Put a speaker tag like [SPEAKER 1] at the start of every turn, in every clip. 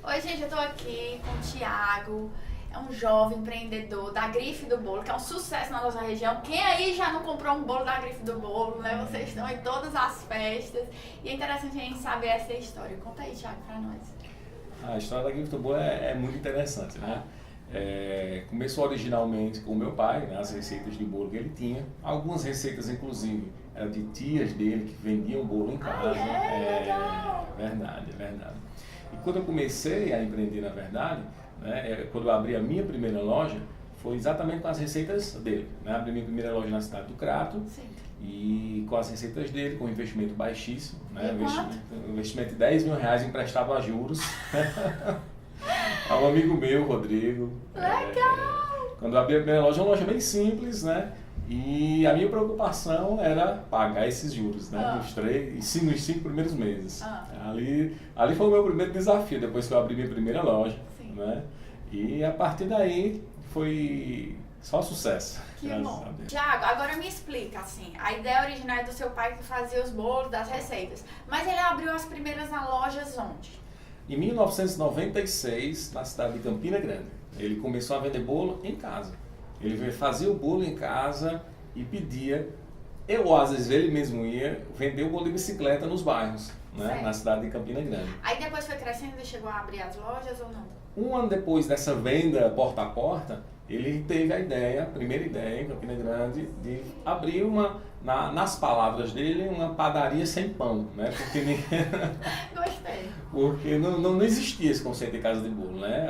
[SPEAKER 1] Oi, gente, eu tô aqui com o Thiago, é um jovem empreendedor da Grife do Bolo, que é um sucesso na nossa região. Quem aí já não comprou um bolo da Grife do Bolo, né? Vocês estão em todas as festas e é interessante a gente saber essa história. Conta aí, Thiago, pra nós.
[SPEAKER 2] A história da Grife do Bolo é muito interessante, né? Começou originalmente com o meu pai, né, as receitas de bolo que ele tinha. Algumas receitas, inclusive, eram de tias dele que vendiam bolo em casa.
[SPEAKER 1] Legal!
[SPEAKER 2] Verdade, é verdade. E quando eu comecei a empreender, na verdade, né, quando eu abri a minha primeira loja, foi exatamente com as receitas dele. Né? Abri minha primeira loja na cidade do Crato.
[SPEAKER 1] Sim.
[SPEAKER 2] E com as receitas dele, com um investimento baixíssimo, né?
[SPEAKER 1] Investimento
[SPEAKER 2] de R$10 mil emprestado a juros. A um amigo meu, Rodrigo.
[SPEAKER 1] Legal!
[SPEAKER 2] Quando eu abri a primeira loja, uma loja bem simples, né? E a minha preocupação era pagar esses juros, né? Nos 5 primeiros meses. Ali foi o meu primeiro desafio, depois que eu abri minha primeira loja.
[SPEAKER 1] Sim.
[SPEAKER 2] Né? E a partir daí foi só sucesso.
[SPEAKER 1] Que bom. Thiago, agora me explica, assim, a ideia original é do seu pai que fazia os bolos, das receitas. Mas ele abriu as primeiras lojas onde?
[SPEAKER 2] Em 1996, na cidade de Campina Grande, ele começou a vender bolo em casa. Ele fazia o bolo em casa e pedia, às vezes ele mesmo ia vender o bolo de bicicleta nos bairros, né, na cidade de Campina Grande.
[SPEAKER 1] Aí depois foi crescendo e chegou a abrir as lojas ou não?
[SPEAKER 2] Um ano depois dessa venda porta a porta, ele teve a primeira ideia em Campina Grande, de abrir nas palavras dele, uma padaria sem pão, né?
[SPEAKER 1] Gostei.
[SPEAKER 2] Porque não existia esse conceito de casa de bolo, né?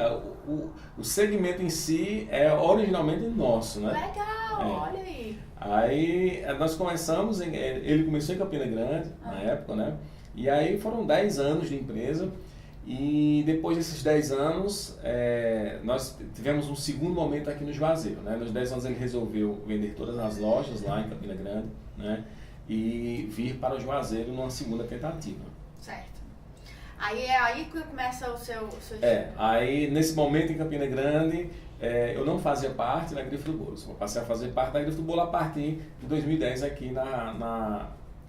[SPEAKER 2] O segmento em si é originalmente nosso, né?
[SPEAKER 1] Legal, olha aí.
[SPEAKER 2] Aí nós começamos, ele começou em Campina Grande, na época, né? E aí foram 10 anos de empresa. E depois desses 10 anos, nós tivemos um segundo momento aqui no Juazeiro. Né? Nos 10 anos ele resolveu vender todas as lojas lá em Campina Grande, né? E vir para o Juazeiro numa segunda tentativa.
[SPEAKER 1] Certo. Aí é aí que começa o seu
[SPEAKER 2] aí nesse momento em Campina Grande, eu não fazia parte da Grife do Bolo. Eu passei a fazer parte da Grife do Bolo a partir de 2010 aqui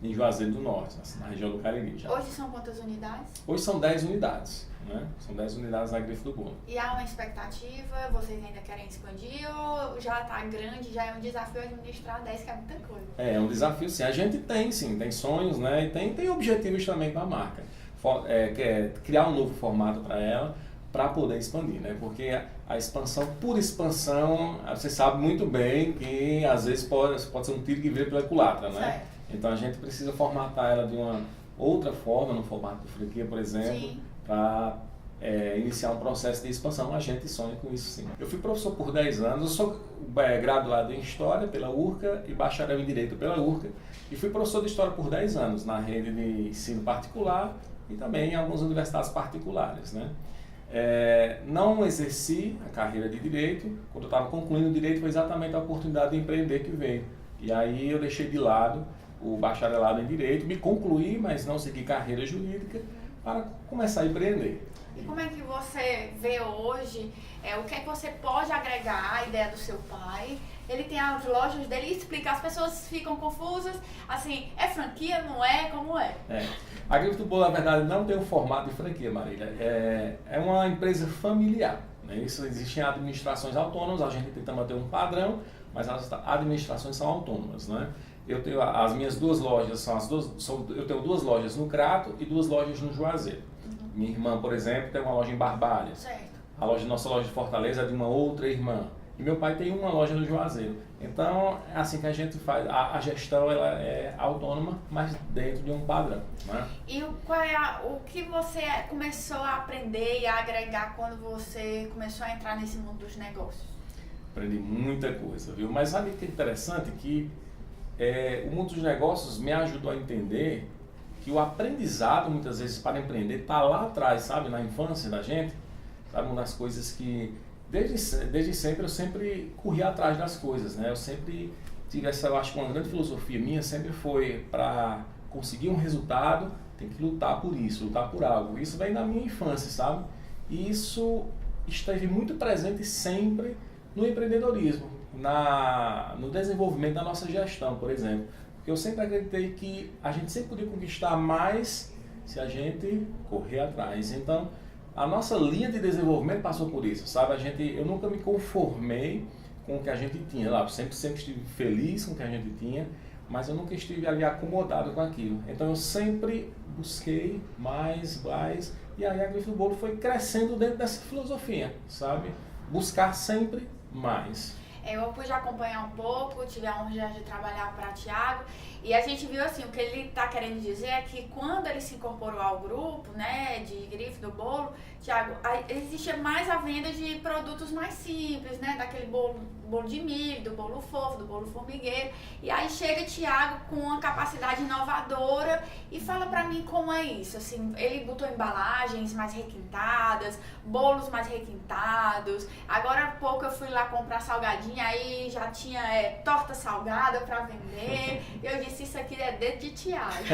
[SPEAKER 2] em Juazeiro do Norte, na região do Cariri. Já.
[SPEAKER 1] Hoje são quantas unidades?
[SPEAKER 2] Hoje são 10 unidades, né? São 10 unidades na Grife do Bolo.
[SPEAKER 1] E há uma expectativa? Vocês ainda querem expandir ou já está grande, já é um desafio administrar 10, que é muita coisa?
[SPEAKER 2] É um desafio sim. A gente tem sonhos, né? E tem objetivos também com a marca. Que é criar um novo formato para ela, para poder expandir, né? Porque a expansão, por expansão, você sabe muito bem que às vezes pode ser um tiro que vira pela culatra, né?
[SPEAKER 1] Certo.
[SPEAKER 2] Então a gente precisa formatar ela de uma outra forma, no formato de franquia, por exemplo, para iniciar um processo de expansão. A gente sonha com isso sim. Eu fui professor por 10 anos, eu sou graduado em História pela URCA e bacharel em Direito pela URCA, e fui professor de História por 10 anos na rede de ensino particular e também em algumas universidades particulares, né? Não exerci a carreira de Direito. Quando eu estava concluindo o Direito foi exatamente a oportunidade de empreender que veio. E aí eu deixei de lado o bacharelado em Direito, me concluí, mas não segui carreira jurídica, para começar a empreender.
[SPEAKER 1] E como é que você vê hoje, o que é que você pode agregar à ideia do seu pai? Ele tem as lojas dele e explica, as pessoas ficam confusas, assim, é franquia, não é? Como é?
[SPEAKER 2] A Grife do Bolo, na verdade, não tem um formato de franquia, Marília. É uma empresa familiar. Né? Isso, existem administrações autônomas, a gente tenta manter um padrão, mas as administrações são autônomas, né? Eu tenho as minhas duas lojas, eu tenho 2 lojas no Crato e 2 lojas no Juazeiro. Minha irmã, por exemplo, tem uma loja em Barbalha.
[SPEAKER 1] Certo.
[SPEAKER 2] Nossa loja de Fortaleza é de uma outra irmã. E meu pai tem uma loja no Juazeiro. Então, é assim que a gente faz. A gestão ela é autônoma, mas dentro de um padrão. Né?
[SPEAKER 1] E o que você começou a aprender e a agregar quando você começou a entrar nesse mundo dos negócios?
[SPEAKER 2] Aprendi muita coisa, viu? Mas sabe o que é interessante? Que o mundo dos negócios me ajudou a entender que o aprendizado, muitas vezes, para empreender, está lá atrás, sabe? Na infância da gente. Sabe? Uma das coisas que, desde sempre, eu sempre corri atrás das coisas, né? Eu sempre tive eu acho que uma grande filosofia minha sempre foi para conseguir um resultado, tem que lutar por isso, lutar por algo. Isso vem da minha infância, sabe? E isso esteve muito presente sempre no empreendedorismo, no desenvolvimento da nossa gestão, por exemplo. Porque eu sempre acreditei que a gente sempre podia conquistar mais se a gente correr atrás. Então, a nossa linha de desenvolvimento passou por isso, sabe? Eu nunca me conformei com o que a gente tinha lá, sempre estive feliz com o que a gente tinha, mas eu nunca estive ali acomodado com aquilo. Então eu sempre busquei mais, e aí a Grife do Bolo foi crescendo dentro dessa filosofia, sabe? Buscar sempre mais.
[SPEAKER 1] Eu pude acompanhar um pouco, tive a honra de trabalhar para Thiago, e a gente viu assim, o que ele está querendo dizer é que quando ele se incorporou ao grupo, né, de Grife do Bolo, Thiago, existia mais a venda de produtos mais simples, né, daquele bolo de milho, do bolo fofo, do bolo formigueiro, e aí chega Thiago com uma capacidade inovadora e fala para mim como é isso, assim, ele botou embalagens mais requintadas, bolos mais requintados, agora há pouco eu fui lá comprar salgadinho, aí já tinha torta salgada para vender, eu disse, isso aqui é dedo de Thiago.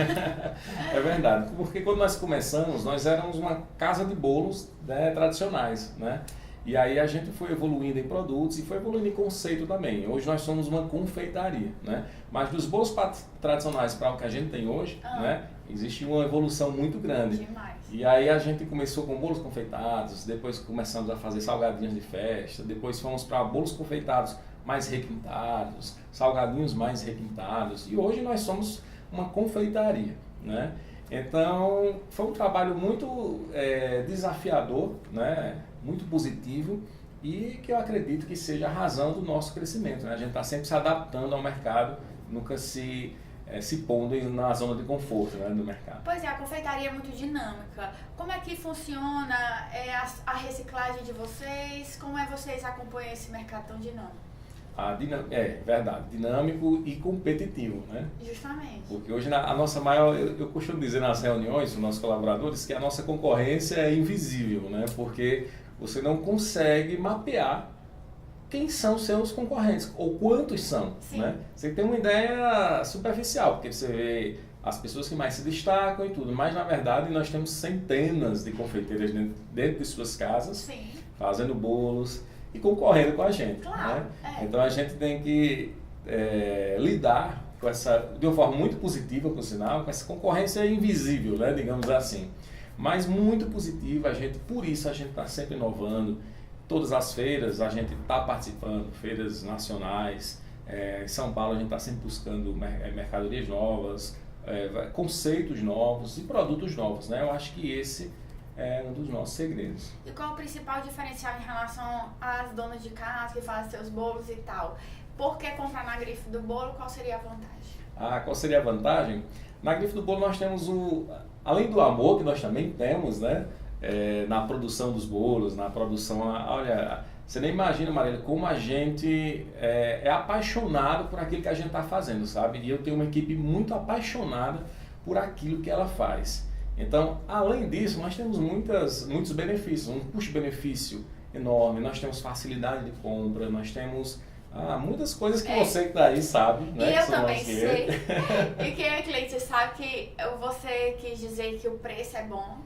[SPEAKER 2] É verdade, porque quando nós começamos, nós éramos uma casa de bolos, né, tradicionais, né? E aí a gente foi evoluindo em produtos e foi evoluindo em conceito também. Hoje nós somos uma confeitaria, né? Mas dos bolos tradicionais para o que a gente tem hoje, né, existe uma evolução muito grande.
[SPEAKER 1] Demais.
[SPEAKER 2] E aí a gente começou com bolos confeitados, depois começamos a fazer salgadinhos de festa, depois fomos para bolos confeitados mais requintados, salgadinhos mais requintados, e hoje nós somos uma confeitaria, né? Então foi um trabalho muito desafiador, né? Muito positivo, e que eu acredito que seja a razão do nosso crescimento, né? A gente está sempre se adaptando ao mercado, nunca se pondo na zona de conforto, né, do mercado.
[SPEAKER 1] Pois é, a confeitaria é muito dinâmica. Como é que funciona a reciclagem de vocês? Como vocês acompanham esse mercado tão dinâmico?
[SPEAKER 2] É verdade, dinâmico e competitivo, né?
[SPEAKER 1] Justamente.
[SPEAKER 2] Porque hoje a nossa maior, eu costumo dizer nas reuniões com nossos colaboradores que a nossa concorrência é invisível, né? Porque você não consegue mapear quem são seus concorrentes ou quantos são, né? Você tem uma ideia superficial, porque você vê as pessoas que mais se destacam e tudo, mas na verdade nós temos centenas de confeiteiras dentro de suas casas,
[SPEAKER 1] Sim,
[SPEAKER 2] fazendo bolos e concorrendo com a gente,
[SPEAKER 1] claro,
[SPEAKER 2] né? Então a gente tem que lidar com de uma forma muito positiva, por sinal, com essa concorrência invisível, né, digamos assim, mas muito positiva. Por isso a gente está sempre inovando. Todas as feiras a gente está participando, feiras nacionais. Em São Paulo a gente está sempre buscando mercadorias novas, conceitos novos e produtos novos, né? Eu acho que esse é um dos nossos segredos.
[SPEAKER 1] E qual o principal diferencial em relação às donas de casa que fazem seus bolos e tal? Por que comprar na Grife do Bolo? Qual seria a vantagem?
[SPEAKER 2] Qual seria a vantagem? Na Grife do Bolo nós temos além do amor que nós também temos, né? Na produção dos bolos, na produção, olha, você nem imagina, Marília, como a gente é apaixonado por aquilo que a gente está fazendo, sabe? E eu tenho uma equipe muito apaixonada por aquilo que ela faz. Então, além disso, nós temos muitos benefícios, um custo-benefício enorme, nós temos facilidade de compra, nós temos muitas coisas que você que está aí sabe, né?
[SPEAKER 1] E eu também sei. E quem é cliente, você sabe que você quis dizer que o preço é bom,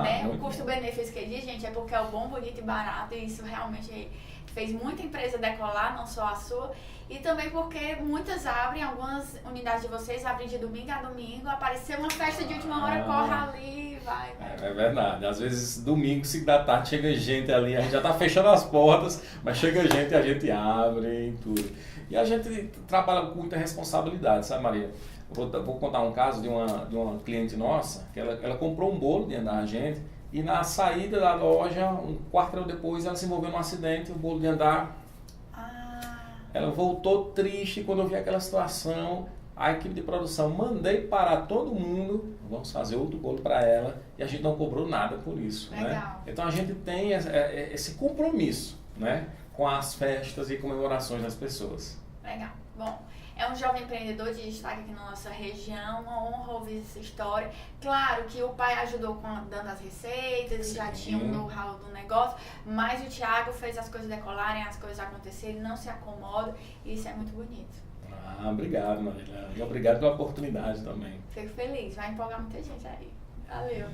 [SPEAKER 1] né? O custo-benefício que ele diz, gente, é porque é o bom, bonito e barato, e isso realmente fez muita empresa decolar, não só a sua. E também porque muitas algumas unidades de vocês abrem de domingo a domingo, apareceu uma festa de última hora, corre ali, vai.
[SPEAKER 2] É verdade, às vezes domingo, 5 da tarde, chega gente ali, a gente já está fechando as portas, mas chega gente e a gente abre e tudo. E a gente trabalha com muita responsabilidade, sabe, Maria? Vou contar um caso de uma cliente nossa, que ela comprou um bolo dentro da gente, e na saída da loja, um quarto depois, ela se envolveu num acidente, o bolo de andar. Ela voltou triste quando eu vi aquela situação. A equipe de produção, mandei parar todo mundo, vamos fazer outro bolo para ela, e a gente não cobrou nada por isso.
[SPEAKER 1] Legal.
[SPEAKER 2] Né? Então a gente tem esse compromisso, né, com as festas e comemorações das pessoas.
[SPEAKER 1] Legal. Bom, é um jovem empreendedor de destaque aqui na nossa região, uma honra ouvir essa história. Claro que o pai ajudou dando as receitas, já tinha um know-how do negócio, mas o Thiago fez as coisas decolarem, as coisas acontecerem, não se acomoda, e isso é muito bonito.
[SPEAKER 2] Obrigado, Marília. E obrigado pela oportunidade também.
[SPEAKER 1] Fico feliz, vai empolgar muita gente aí. Valeu.